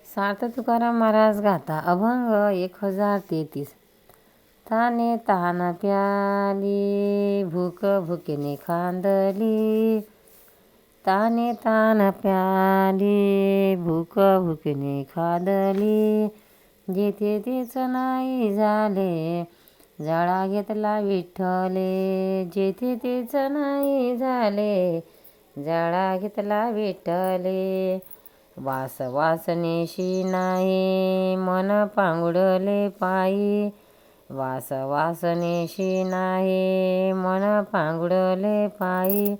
सार्थ तुकाराम महाराज गाता अभंग 1033। ताने तहान प्याली भूक भुकेने खांदली, ताने तान प्याली भूक भुकेने खांदली, जेथे तेच नाही झाले जाळा घेतला विठ्ठले, जेथे तेच नाही झाले जाळा घेतला विठ्ठले, वास वासनेशी नाही मन पांगुडले पायी, वास वासनेशी नाही मन पांगुडले पायी,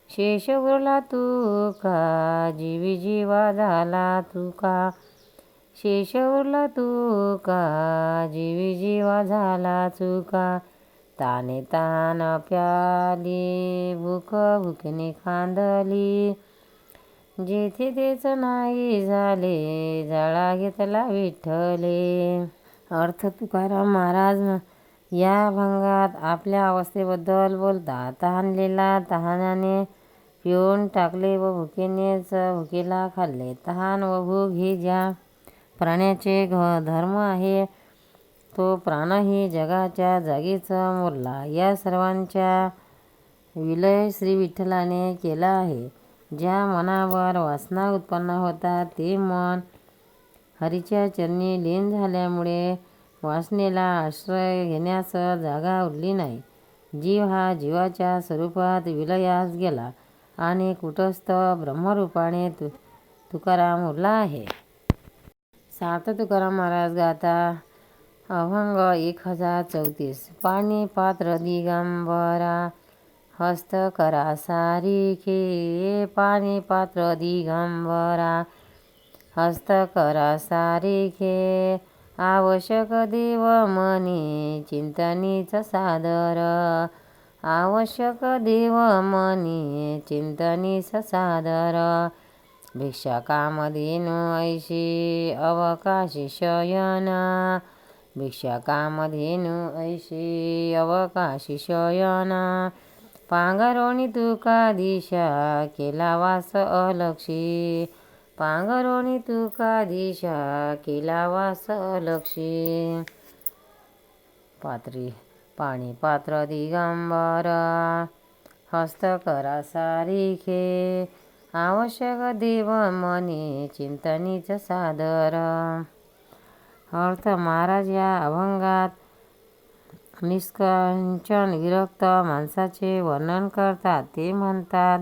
शेष उरला तुका जीवी जीवा झाला तुका, शेष उरला तुका जीवी जीवा झाला चुका, ताने तान प्याली भूक भुकेने खांदली, जेथे तेच नाही झाले जाळा घेतला विठ्ठले। अर्थ तुकाराम महाराज या अभंगात आपल्या अवस्थेबद्दल बोलतात। तहानलेला तहानाने पिऊन टाकले व भुकेनेच भुकेला खाल्ले। तहान व भूक ही ज्या प्राण्याचे धर्म आहे तो प्राणही जगाच्या जागीच मुरला। या सर्वांच्या विलय श्री विठ्ठलाने केला आहे। ज्या मनावर वासना उत्पन्न होतात ते मन हरीच्या चरणी लीन झाल्यामुळे वासनेला आश्रय घेण्यास जागा उरली नाही। जीव हा जीवाच्या स्वरूपात विलयास गेला आणि कुटस्थ ब्रह्मरूपाने तुकाराम उरला आहे। सार्थ तुकाराम महाराज गाता अभंग 1034। पाणी पात्र दिगंबरा हस्त करा सारिखे, पाणी पात्र दिगंबरा हस्त करा सारिखे, आवश्यक देव मनी चिंतनीच सादर, आवश्यक देव मनी चिंतनीच सादर, भिक्षा कामधेनु ऐशी अवकाशी शयन, भिक्षा कामधेनु ऐशी अवकाशी शयन, पांघरोणी तुका दिशा केला वास अलक्षी, पांघरोणी तुका दिशा केला वास अलक्षी, पाणी पात्र दिगंबर हस्त करा सारिखे, आवश्यक देव मनी चिंतनीच सादर। अर्थ महाराज या अभंगात निष्कंचन विरक्त माणसाचे वर्णन करतात। ते म्हणतात,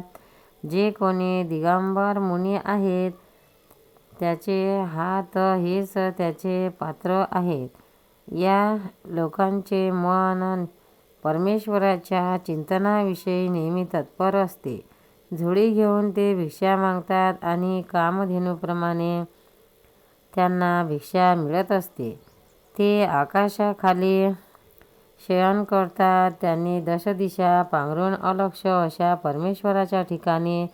जे कोणी दिगंबर मुनी आहेत त्याचे हात हेच त्याचे पात्र आहेत। या लोकांचे मन परमेश्वराच्या चिंतनाविषयी नेहमी तत्पर असते। झोळी घेऊन ते भिक्षा मागतात आणि कामधेनूप्रमाणे त्यांना भिक्षा मिळत असते। ते आकाशाखाली शयन करतात। त्यांनी दशदिशा पांघरून अलक्ष अशा परमेश्वराच्या ठिकाणी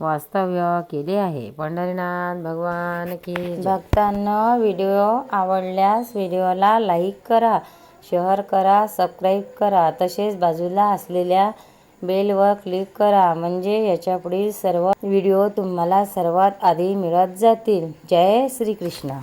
वास्तव्य केले आहे। पंढरीनाथ भगवान की जय। भक्तांनो, व्हिडिओ आवडल्यास व्हिडिओला लाईक करा, शेअर करा, सबस्क्राईब करा, तसेच बाजूला असलेल्या बेलवर क्लिक करा, म्हणजे याच्यापुढील सर्व व्हिडिओ तुम्हाला सर्वात आधी मिळत जातील। जय श्री कृष्ण।